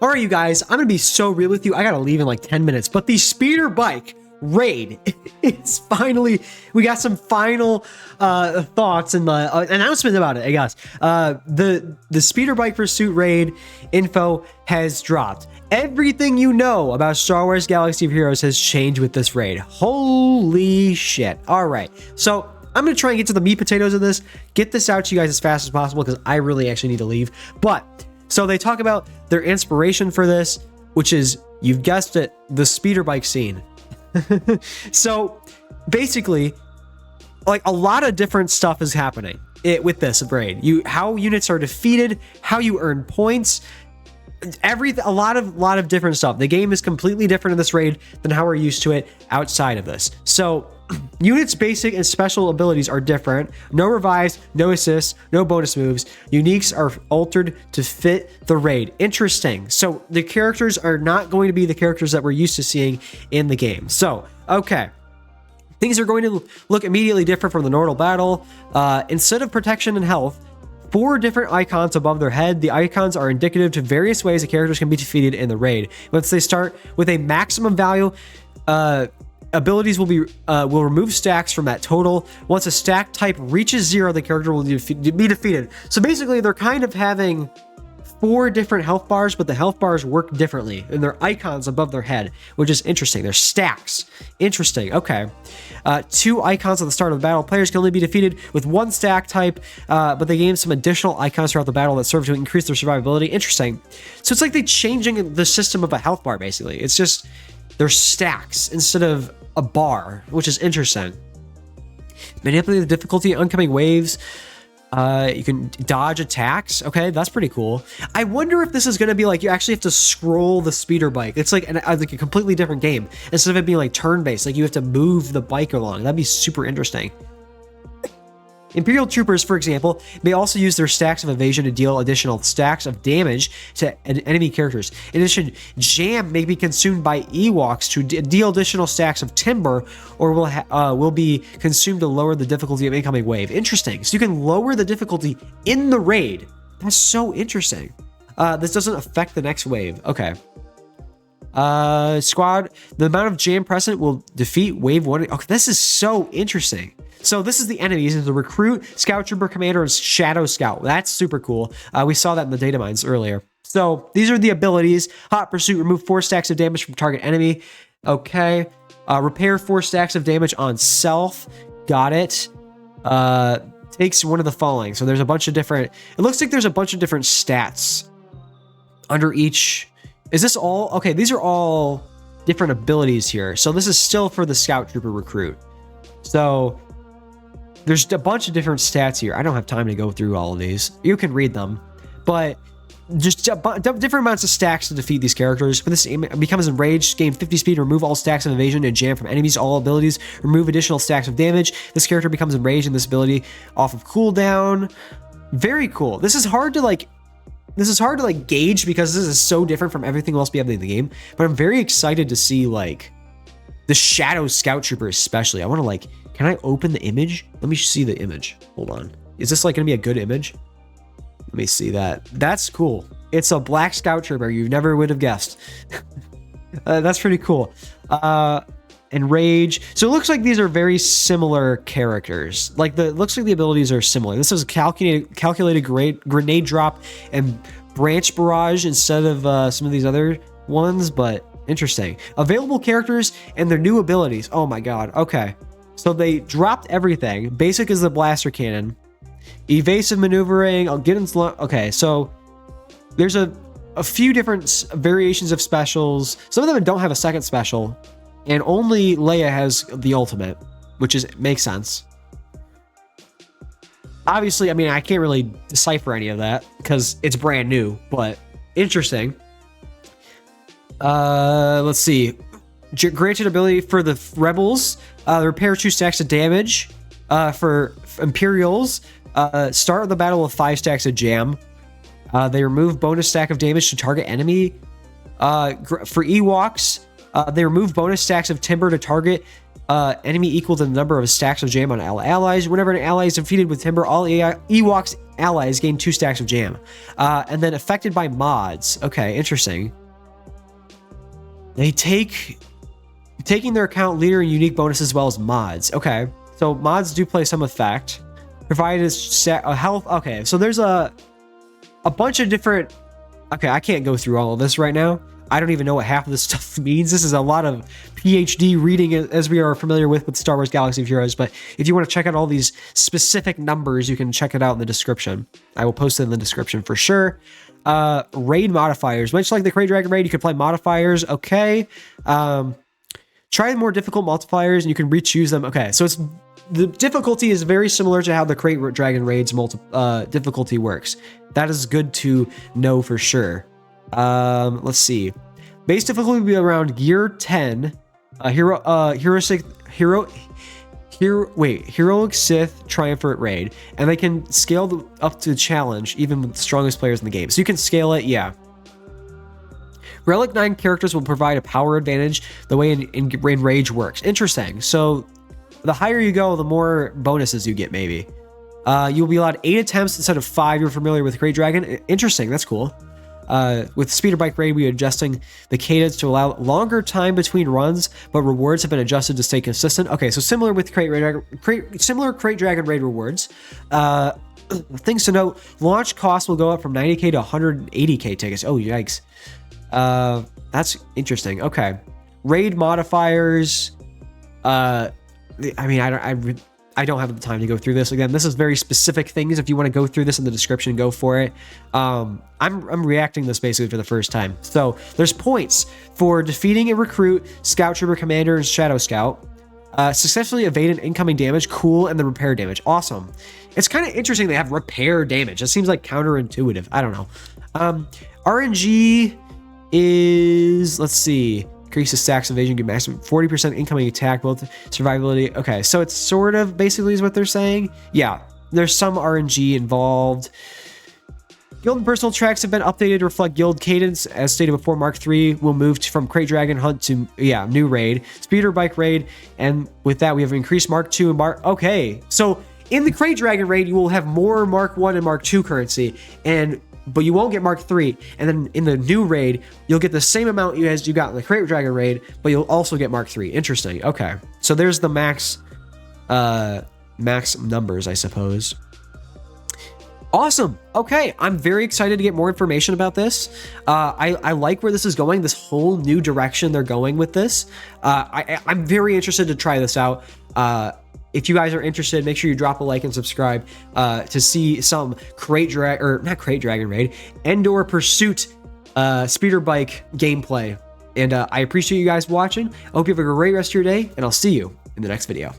All right, you guys, I'm gonna be so real with you. I gotta leave in like 10 minutes, but the speeder bike raid is finally, we got some final thoughts and announcement about it, I guess. The speeder bike pursuit raid info has dropped. Everything you know about Star Wars Galaxy of Heroes has changed with this raid. Holy shit. All right, so I'm gonna try and get to the meat potatoes of this, get this out to you guys as fast as possible because I really actually need to leave. But so they talk about their inspiration for this, which is, you've guessed it, the speeder bike scene. So basically, like, a lot of different stuff is happening with this raid. How units are defeated, how you earn points, a lot of different stuff. The game is completely different in this raid than how we're used to it outside of this. So units' basic and special abilities are different. No revives, no assists, no bonus moves. Uniques are altered to fit the raid. Interesting. So the characters are not going to be the characters that we're used to seeing in the game. So, okay. Things are going to look immediately different from the normal battle. Instead of protection and health, 4 different icons above their head. The icons are indicative to various ways the characters can be defeated in the raid. Once they start with a maximum value, abilities will remove stacks from that total. Once a stack type reaches 0, the character will be defeated. So basically, they're kind of having 4 different health bars, but the health bars work differently, and they're icons above their head, which is interesting. They're stacks. Interesting. Okay. 2 icons at the start of the battle. Players can only be defeated with 1 stack type, but they gain some additional icons throughout the battle that serve to increase their survivability. Interesting. So it's like they're changing the system of a health bar, basically. It's just they're stacks instead of a bar, which is interesting. Manipulate the difficulty, oncoming waves. You can dodge attacks. Okay, that's pretty cool. I wonder if this is going to be like you actually have to scroll the speeder bike. It's like a completely different game. Instead of it being like turn-based, like you have to move the bike along. That'd be super interesting. Imperial troopers, for example, may also use their stacks of evasion to deal additional stacks of damage to enemy characters. In addition, jam may be consumed by Ewoks to deal additional stacks of timber, or will be consumed to lower the difficulty of incoming wave. Interesting. So you can lower the difficulty in the raid. That's so interesting. This doesn't affect the next wave. Okay. Squad, the amount of jam present will defeat wave 1. Okay, this is so interesting. So this is the enemies: is the recruit, scout trooper, commander, and shadow scout. That's super cool. We saw that in the data mines earlier. So these are the abilities. Hot pursuit, remove 4 stacks of damage from target enemy. Okay. Repair 4 stacks of damage on self. Got it. Takes one of the following. So there's a bunch of different, it looks like there's a bunch of different stats under each. Is this all? Okay, these are all different abilities here. So this is still for the scout trooper recruit. So there's a bunch of different stats here. I don't have time to go through all of these. You can read them, but just different amounts of stacks to defeat these characters. When this becomes enraged, gain 50 speed, remove all stacks of evasion and jam from enemies. All abilities remove additional stacks of damage. This character becomes enraged and this ability off of cooldown. Very cool. This is hard to gauge because this is so different from everything else we have in the game. But I'm very excited to see like the Shadow Scout Trooper especially. I want to can I open the image? Let me see the image. Hold on. Is this gonna be a good image? Let me see that. That's cool. It's a black Scout Trooper. You never would have guessed. That's pretty cool. Enrage. So it looks like these are very similar characters. Looks like the abilities are similar. This is a calculated grenade drop and branch barrage instead of some of these other ones, but interesting. Available characters and their new abilities. Oh my god. Okay. So they dropped everything. Basic is the blaster cannon. Evasive maneuvering. I'll get into. Okay, so there's a few different variations of specials. Some of them don't have a second special, and only Leia has the ultimate, which makes sense. Obviously, I mean, I can't really decipher any of that because it's brand new, but interesting. Let's see. Granted ability for the rebels, repair 2 stacks of damage. For Imperials, start the battle with 5 stacks of jam. They remove bonus stack of damage to target enemy. For Ewoks, they remove bonus stacks of timber to target Enemy equal to the number of stacks of jam on all allies. Whenever an ally is defeated with timber, all Ewoks allies gain 2 stacks of jam. And then affected by mods. Okay, interesting. They taking their account leader and unique bonus as well as mods. Okay, so mods do play some effect. Provided health. Okay, so there's a bunch of different. Okay, I can't go through all of this right now. I don't even know what half of this stuff means. This is a lot of PhD reading, as we are familiar with Star Wars Galaxy of Heroes. But if you want to check out all these specific numbers, you can check it out in the description. I will post it in the description for sure. Raid modifiers. Much like the Crate Dragon raid, you can apply modifiers. Okay. Try more difficult multipliers, and you can re-choose them. Okay, so the difficulty is very similar to how the Crate Dragon raid's difficulty works. That is good to know for sure. Let's see. Base difficulty will be around Gear 10. Heroic Sith Triumvirate raid, and they can scale up to challenge even with the strongest players in the game. So you can scale it, yeah. Relic 9 characters will provide a power advantage the way in Rage works. Interesting. So the higher you go, the more bonuses you get, maybe. You'll be allowed 8 attempts instead of 5. You're familiar with Crate Dragon. Interesting. That's cool. With Speeder Bike Raid, we are adjusting the cadence to allow longer time between runs, but rewards have been adjusted to stay consistent. Okay, so similar with Crate Dragon Raid rewards. Things to note, launch costs will go up from 90k to 180k tickets. Oh, yikes. That's interesting. Okay. Raid modifiers. I mean, I don't have the time to go through this. Again, this is very specific things. If you want to go through this in the description, go for it. I'm reacting this basically for the first time. So there's points for defeating a recruit, scout trooper commander, and shadow scout. Successfully evade an incoming damage, cool, and the repair damage. Awesome. It's kind of interesting they have repair damage. It seems like counterintuitive. I don't know. RNG is, let's see, increases stacks evasion, get maximum 40% incoming attack, both survivability. Okay, so it's sort of basically is what they're saying. Yeah, there's some RNG involved. Guild and personal tracks have been updated to reflect guild cadence. As stated before, Mark 3 will move from Crate Dragon Hunt to, yeah, new raid, Speeder Bike Raid, and with that we have increased Mark 2 and Mark. Okay, so in the Crate Dragon raid, you will have more Mark 1 and Mark 2 currency, but you won't get Mark 3. And then in the new raid, you'll get the same amount as you got in the Crate Dragon raid, but you'll also get Mark 3. Interesting. Okay, so there's the max numbers, I suppose. Awesome. Okay, I'm very excited to get more information about this. I like where this is going, this whole new direction they're going with this. I'm very interested to try this out. If you guys are interested, make sure you drop a like and subscribe to see some Endor Pursuit speeder bike gameplay. And I appreciate you guys watching. I hope you have a great rest of your day, and I'll see you in the next video.